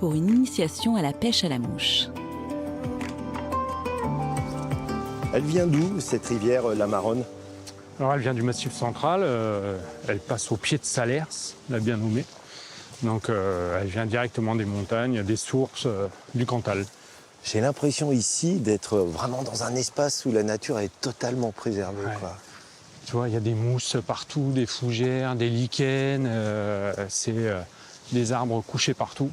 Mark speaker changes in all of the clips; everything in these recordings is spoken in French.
Speaker 1: pour une initiation à la pêche à la mouche.
Speaker 2: Elle vient d'où, cette rivière, la Maronne?
Speaker 3: Alors elle vient du Massif central, elle passe au pied de Salers, l'a bien nommé. Donc elle vient directement des montagnes, des sources du Cantal.
Speaker 2: J'ai l'impression ici d'être vraiment dans un espace où la nature est totalement préservée.
Speaker 3: Ouais.
Speaker 2: Quoi.
Speaker 3: Tu vois, il y a des mousses partout, des fougères, des lichens, des arbres couchés partout.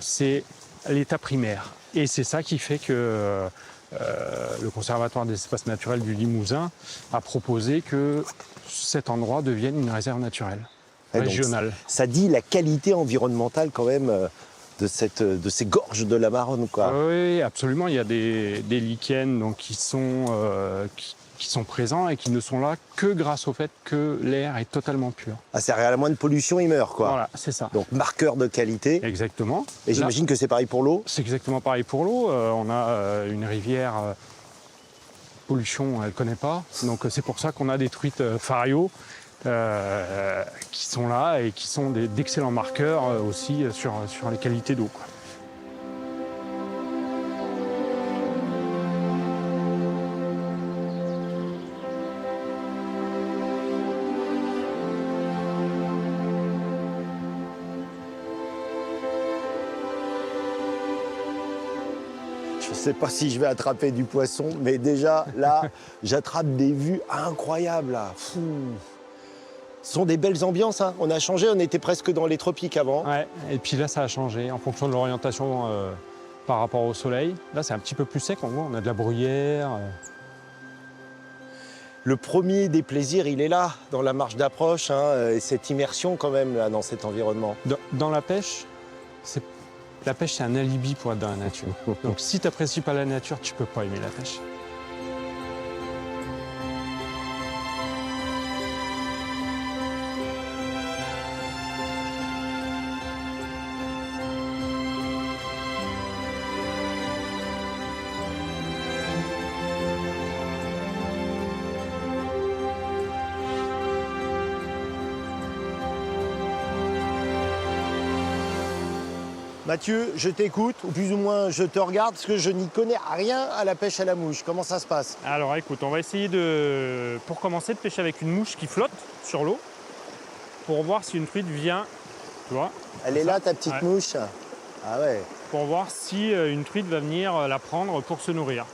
Speaker 3: C'est l'état primaire. Et c'est ça qui fait que le Conservatoire des espaces naturels du Limousin a proposé que cet endroit devienne une réserve naturelle, régionale.
Speaker 2: Donc, ça dit la qualité environnementale quand même de ces gorges de la Maronne. Quoi.
Speaker 3: Oui, absolument. Il y a des lichens donc, qui sont présents et qui ne sont là que grâce au fait que l'air est totalement pur.
Speaker 2: Ah, c'est à la moindre pollution, il meurt. Quoi.
Speaker 3: Voilà, c'est ça.
Speaker 2: Donc marqueur de qualité.
Speaker 3: Exactement.
Speaker 2: Et j'imagine que c'est pareil pour l'eau.
Speaker 3: C'est exactement pareil pour l'eau. On a une rivière, pollution, elle ne connaît pas. Donc c'est pour ça qu'on a des truites Fario qui sont là et qui sont d'excellents marqueurs aussi sur les qualités d'eau.
Speaker 2: Je ne sais pas si je vais attraper du poisson, mais déjà, là, j'attrape des vues incroyables. Là. Fou. Ce sont des belles ambiances. Hein. On a changé, on était presque dans les tropiques avant.
Speaker 3: Ouais, et puis là, ça a changé en fonction de l'orientation par rapport au soleil. Là, c'est un petit peu plus sec, on voit, on a de la bruyère.
Speaker 2: Le premier des plaisirs, il est là, dans la marche d'approche, hein, et cette immersion quand même, là, dans cet environnement.
Speaker 3: Dans la pêche, la pêche, c'est un alibi pour être dans la nature. Donc si tu n'apprécies pas la nature, tu ne peux pas aimer la pêche.
Speaker 2: Mathieu, je t'écoute, ou plus ou moins je te regarde, parce que je n'y connais rien à la pêche à la mouche. Comment ça se passe?
Speaker 3: Alors écoute, on va essayer pour commencer de pêcher avec une mouche qui flotte sur l'eau pour voir si une truite vient, tu vois.
Speaker 2: Elle est là, ta petite
Speaker 3: Ouais.
Speaker 2: mouche? Ah ouais.
Speaker 3: Pour voir si une truite va venir la prendre pour se nourrir.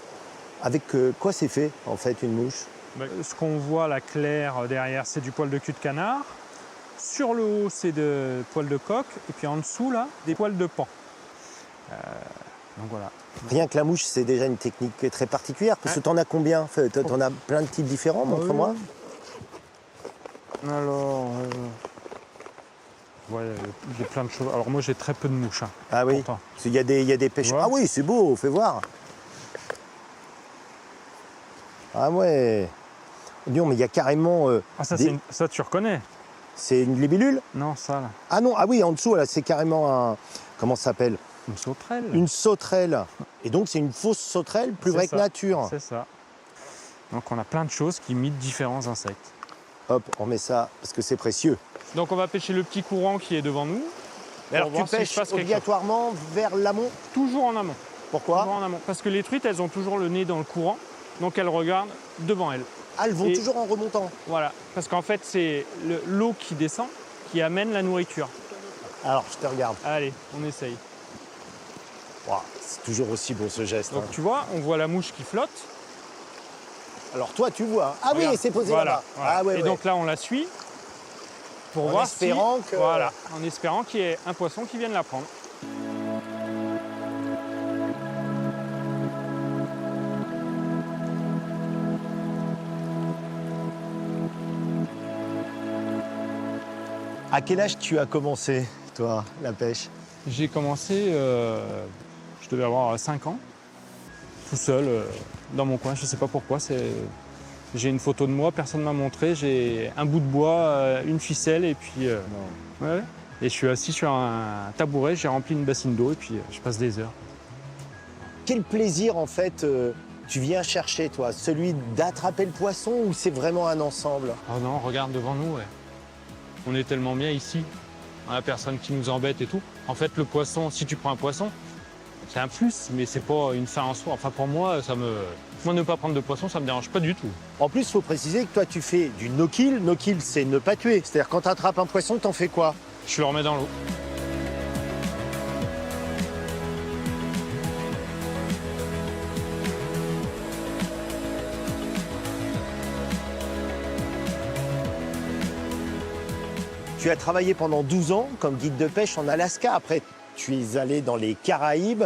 Speaker 2: Avec quoi c'est fait, en fait, une mouche?
Speaker 3: Ce qu'on voit, la claire derrière, c'est du poil de cul de canard. Sur le haut, c'est de poils de coq. Et puis en dessous, là, des poils de paon. Donc voilà.
Speaker 2: Rien que la mouche, c'est déjà une technique très particulière, parce que t'en as combien? T'en as plein de types différents, montre-moi.
Speaker 3: Alors, ouais, il y a plein de choses. Alors moi, j'ai très peu de mouches. Hein,
Speaker 2: Ah oui,
Speaker 3: pourtant.
Speaker 2: parce qu'il y a des pêches.
Speaker 3: Ouais.
Speaker 2: Ah oui, c'est beau, fais voir. Ah ouais. Dis-donc, mais il y a carrément...
Speaker 3: Ah, ça,
Speaker 2: des-
Speaker 3: ça, tu reconnais?
Speaker 2: C'est une libellule?
Speaker 3: Non, ça, là.
Speaker 2: Ah non, ah oui, en dessous, là, c'est carrément un... Comment ça s'appelle?
Speaker 3: Une sauterelle.
Speaker 2: Une sauterelle. Et donc, c'est une fausse sauterelle, plus
Speaker 3: C'est
Speaker 2: vraie que
Speaker 3: ça.
Speaker 2: nature.
Speaker 3: C'est ça. Donc on a plein de choses qui imitent différents insectes.
Speaker 2: Hop, on met ça, parce que c'est précieux.
Speaker 3: Donc on va pêcher le petit courant qui est devant nous.
Speaker 2: Alors,
Speaker 3: pour
Speaker 2: tu
Speaker 3: voir s'il se
Speaker 2: pêches
Speaker 3: passe quelque chose.
Speaker 2: obligatoirement vers l'amont?
Speaker 3: Toujours en amont.
Speaker 2: Pourquoi?
Speaker 3: Toujours en amont. Parce que les truites, elles ont toujours le nez dans le courant. Donc elles regardent devant elles.
Speaker 2: Ah, elles vont
Speaker 3: Et-
Speaker 2: toujours en remontant.
Speaker 3: Voilà. Parce qu'en fait, c'est l'eau qui descend qui amène la nourriture.
Speaker 2: Alors, je te regarde.
Speaker 3: Allez, on essaye.
Speaker 2: Ouah, c'est toujours aussi beau, ce geste.
Speaker 3: Donc
Speaker 2: hein.
Speaker 3: tu vois, on voit la mouche qui flotte.
Speaker 2: Alors, toi, tu vois. Ah oui,
Speaker 3: Regarde.
Speaker 2: c'est posé
Speaker 3: Voilà,
Speaker 2: là-bas.
Speaker 3: voilà.
Speaker 2: Ah ouais,
Speaker 3: Et
Speaker 2: ouais.
Speaker 3: donc là, on la suit pour
Speaker 2: En
Speaker 3: voir
Speaker 2: espérant
Speaker 3: si,
Speaker 2: que-
Speaker 3: voilà, en espérant qu'il y ait un poisson qui vienne la prendre.
Speaker 2: À quel âge tu as commencé, toi, la pêche?
Speaker 3: J'ai commencé, je devais avoir 5 ans, tout seul, dans mon coin. Je ne sais pas pourquoi. J'ai une photo de moi, personne ne m'a montré. J'ai un bout de bois, une ficelle et puis... ouais. Et je suis assis sur un tabouret, j'ai rempli une bassine d'eau et puis je passe des heures.
Speaker 2: Quel plaisir, en fait, tu viens chercher, toi? Celui d'attraper le poisson ou c'est vraiment un ensemble?
Speaker 3: Oh non, regarde devant nous, ouais. On est tellement bien ici. On a personne qui nous embête et tout. En fait, le poisson, si tu prends un poisson, c'est un plus, mais c'est pas une fin en soi. Enfin, pour moi, moi, ne pas prendre de poisson, ça me dérange pas du tout.
Speaker 2: En plus, il faut préciser que toi, tu fais du no-kill. No-kill, c'est ne pas tuer. C'est-à-dire, quand tu attrapes un poisson, t'en fais quoi?
Speaker 3: Je le remets dans l'eau.
Speaker 2: Tu as travaillé pendant 12 ans comme guide de pêche en Alaska. Après, tu es allé dans les Caraïbes.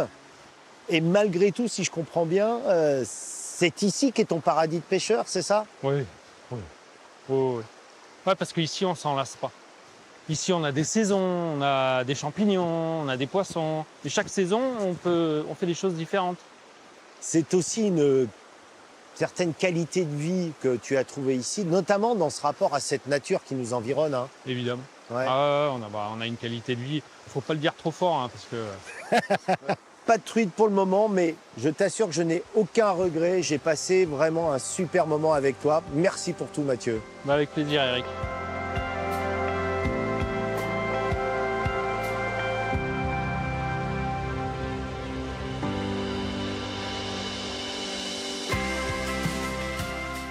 Speaker 2: Et malgré tout, si je comprends bien, c'est ici qu'est ton paradis de pêcheur, c'est ça?
Speaker 3: Oui, oui. Oui. Ouais, parce qu'ici, on s'en lasse pas. Ici, on a des saisons, on a des champignons, on a des poissons. Et chaque saison, on fait des choses différentes.
Speaker 2: C'est aussi une certaine qualité de vie que tu as trouvée ici, notamment dans ce rapport à cette nature qui nous environne. Hein.
Speaker 3: Évidemment.
Speaker 2: Ouais.
Speaker 3: Ah, on a une qualité de vie. Faut pas le dire trop fort, hein, parce que...
Speaker 2: Pas de truite pour le moment, mais je t'assure que je n'ai aucun regret. J'ai passé vraiment un super moment avec toi. Merci pour tout, Mathieu.
Speaker 3: Bah, avec plaisir, Eric.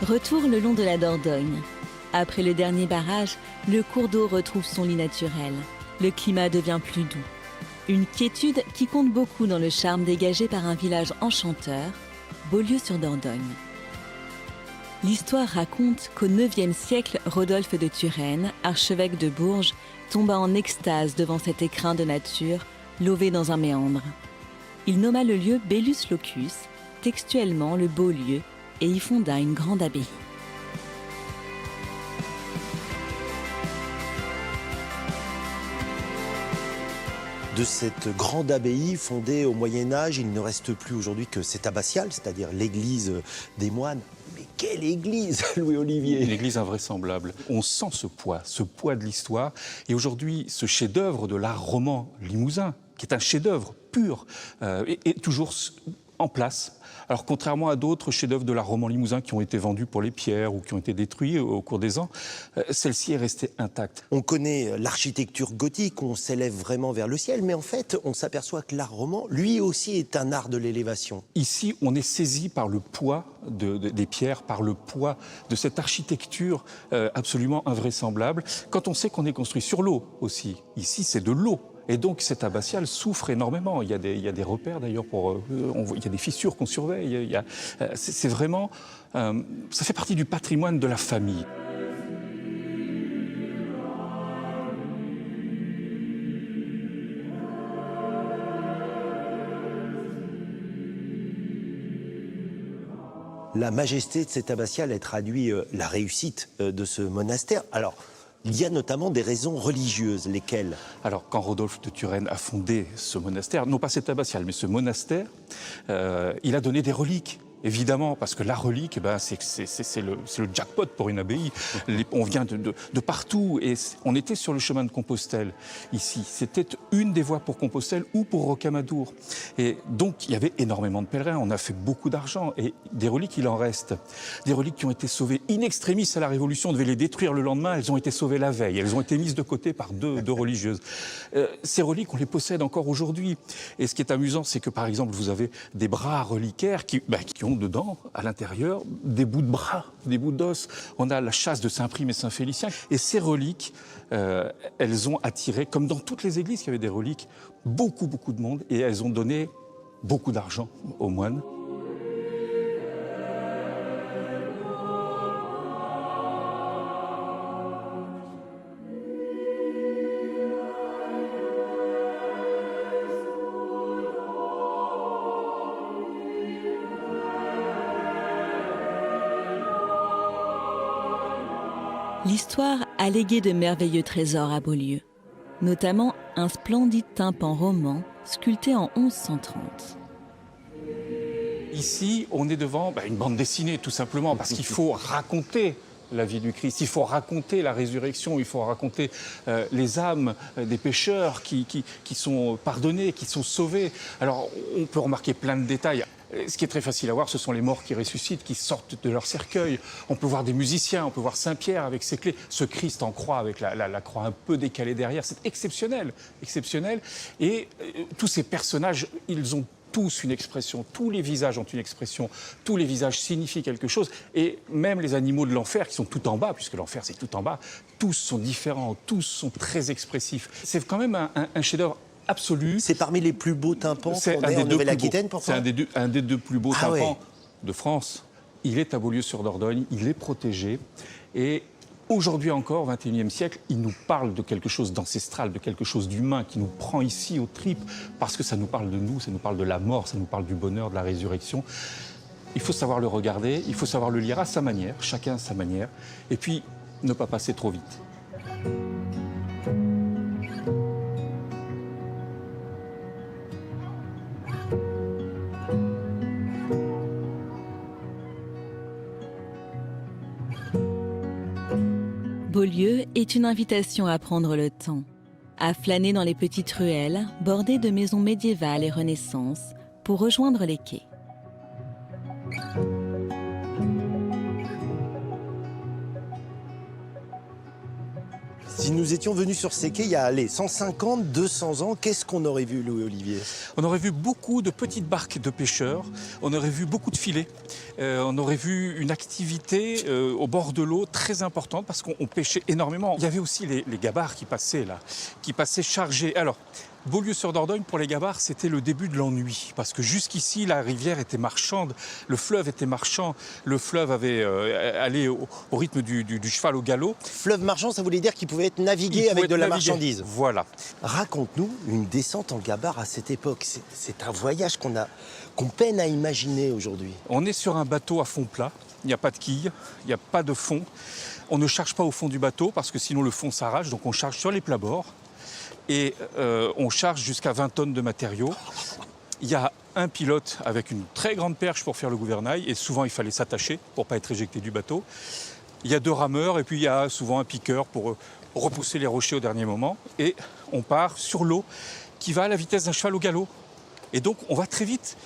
Speaker 1: Retour le long de la Dordogne. Après le dernier barrage, le cours d'eau retrouve son lit naturel. Le climat devient plus doux. Une quiétude qui compte beaucoup dans le charme dégagé par un village enchanteur, Beaulieu-sur-Dordogne. L'histoire raconte qu'au IXe siècle, Rodolphe de Turenne, archevêque de Bourges, tomba en extase devant cet écrin de nature, lové dans un méandre. Il nomma le lieu Bellus Locus, textuellement le beau lieu, et y fonda une grande abbaye.
Speaker 2: De cette grande abbaye fondée au Moyen-Âge, il ne reste plus aujourd'hui que cette abbatiale, c'est-à-dire l'église des moines. Mais quelle église, Louis-Olivier!
Speaker 4: Une église invraisemblable. On sent ce poids de l'histoire. Et aujourd'hui, ce chef-d'œuvre de l'art roman limousin, qui est un chef-d'œuvre pur, est toujours en place. Alors, contrairement à d'autres chefs-d'œuvre de l'art roman limousin qui ont été vendus pour les pierres ou qui ont été détruits au cours des ans, celle-ci est restée intacte.
Speaker 2: On connaît l'architecture gothique, on s'élève vraiment vers le ciel, mais en fait, on s'aperçoit que l'art roman, lui aussi, est un art de l'élévation.
Speaker 4: Ici, on est saisi par le poids des pierres, par le poids de cette architecture absolument invraisemblable. Quand on sait qu'on est construit sur l'eau aussi, ici, c'est de l'eau. Et donc, cette abbatiale souffre énormément. Il y a des repères, d'ailleurs, il y a des fissures qu'on surveille. C'est vraiment... ça fait partie du patrimoine de la famille.
Speaker 2: La majesté de cette abbatiale, elle traduit la réussite de ce monastère. Alors, il y a notamment des raisons religieuses, lesquelles?
Speaker 4: Alors, quand Rodolphe de Turenne a fondé ce monastère, non pas cette abbatiale, mais ce monastère, il a donné des reliques. Évidemment, parce que la relique, c'est le jackpot pour une abbaye. On vient de partout et on était sur le chemin de Compostelle ici. C'était une des voies pour Compostelle ou pour Rocamadour. Et donc, il y avait énormément de pèlerins. On a fait beaucoup d'argent et des reliques, il en reste. Des reliques qui ont été sauvées in extremis à la Révolution. On devait les détruire le lendemain. Elles ont été sauvées la veille. Elles ont été mises de côté par deux religieuses. Ces reliques, on les possède encore aujourd'hui. Et ce qui est amusant, c'est que, par exemple, vous avez des bras reliquaires qui ont dedans, à l'intérieur, des bouts de bras, des bouts d'os. On a la chasse de Saint-Prime et Saint-Félicien. Et ces reliques, elles ont attiré, comme dans toutes les églises qui avaient des reliques, beaucoup de monde. Et elles ont donné beaucoup d'argent aux moines.
Speaker 1: L'histoire a légué de merveilleux trésors à Beaulieu, notamment un splendide tympan roman sculpté en 1130.
Speaker 4: Ici, on est devant une bande dessinée, tout simplement, parce qu'il faut raconter la vie du Christ, il faut raconter la résurrection, il faut raconter les âmes des pécheurs qui sont pardonnés, qui sont sauvés. Alors, on peut remarquer plein de détails. Ce qui est très facile à voir, ce sont les morts qui ressuscitent, qui sortent de leur cercueil. On peut voir des musiciens, on peut voir Saint-Pierre avec ses clés, ce Christ en croix avec la croix un peu décalée derrière. C'est exceptionnel, exceptionnel. Et tous ces personnages, ils ont tous une expression, tous les visages ont une expression, tous les visages signifient quelque chose, et même les animaux de l'enfer qui sont tout en bas, puisque l'enfer c'est tout en bas, tous sont différents, tous sont très expressif. C'est quand même un chef-d'œuvre absolu.
Speaker 2: C'est parmi les plus beaux tympans qu'on ait en Nouvelle-Aquitaine, pourquoi?
Speaker 4: C'est un des deux plus beaux tympans de France. Il est à Beaulieu-sur-Dordogne, il est protégé, et aujourd'hui encore, au XXIe siècle, il nous parle de quelque chose d'ancestral, de quelque chose d'humain qui nous prend ici aux tripes, parce que ça nous parle de nous, ça nous parle de la mort, ça nous parle du bonheur, de la résurrection. Il faut savoir le regarder, il faut savoir le lire à sa manière, chacun à sa manière, et puis ne pas passer trop vite.
Speaker 1: Beaulieu est une invitation à prendre le temps, à flâner dans les petites ruelles bordées de maisons médiévales et Renaissance pour rejoindre les quais.
Speaker 2: Si nous étions venus sur ces quais il y a 150, 200 ans, qu'est-ce qu'on aurait vu, Louis-Olivier?
Speaker 4: On aurait vu beaucoup de petites barques de pêcheurs, on aurait vu beaucoup de filets, on aurait vu une activité au bord de l'eau très importante parce qu'on pêchait énormément. Il y avait aussi les gabarres qui passaient là, qui passaient chargés. Alors, Beaulieu-sur-Dordogne, pour les gabarres, c'était le début de l'ennui. Parce que jusqu'ici, la rivière était marchande, le fleuve était marchand, le fleuve avait allé au rythme du cheval au galop.
Speaker 2: Fleuve marchand, ça voulait dire qu'il pouvait être navigué avec de la marchandise.
Speaker 4: Voilà.
Speaker 2: Raconte-nous une descente en gabarre à cette époque. C'est un voyage qu'on peine à imaginer aujourd'hui.
Speaker 4: On est sur un bateau à fond plat, il n'y a pas de quille, il n'y a pas de fond. On ne charge pas au fond du bateau parce que sinon le fond s'arrache, donc on charge sur les plabords. Et on charge jusqu'à 20 tonnes de matériaux. Il y a un pilote avec une très grande perche pour faire le gouvernail, et souvent il fallait s'attacher pour ne pas être éjecté du bateau. Il y a 2 rameurs, et puis il y a souvent un piqueur pour repousser les rochers au dernier moment. Et on part sur l'eau qui va à la vitesse d'un cheval au galop. Et donc on va très vite.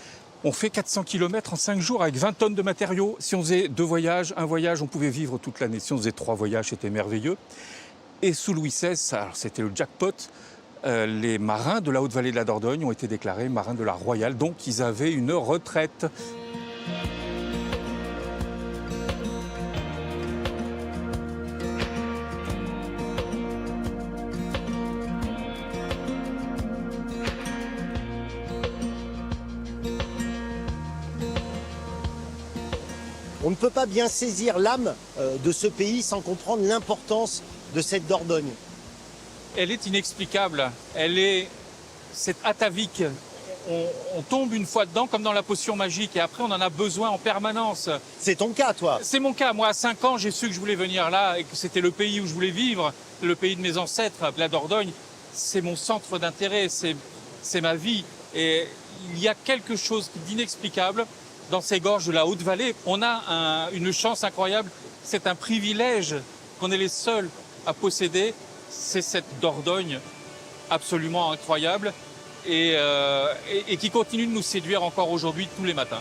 Speaker 4: On fait 400 km en 5 jours avec 20 tonnes de matériaux. Si on faisait 2 voyages, un voyage, on pouvait vivre toute l'année. Si on faisait 3 voyages, c'était merveilleux. Et sous Louis XVI, c'était le jackpot. Les marins de la Haute-Vallée de la Dordogne ont été déclarés marins de la Royale, donc ils avaient une retraite.
Speaker 2: On ne peut pas bien saisir l'âme de ce pays sans comprendre l'importance de cette Dordogne.
Speaker 4: Elle est inexplicable, c'est atavique. On tombe une fois dedans comme dans la potion magique et après on en a besoin en permanence.
Speaker 2: C'est ton cas, toi?
Speaker 4: C'est mon cas. Moi, à 5 ans, j'ai su que je voulais venir là et que c'était le pays où je voulais vivre, le pays de mes ancêtres, la Dordogne. C'est mon centre d'intérêt, c'est ma vie. Et il y a quelque chose d'inexplicable dans ces gorges de la Haute-Vallée. On a une chance incroyable, c'est un privilège qu'on est les seuls à posséder. C'est cette Dordogne absolument incroyable et qui continue de nous séduire encore aujourd'hui tous les matins.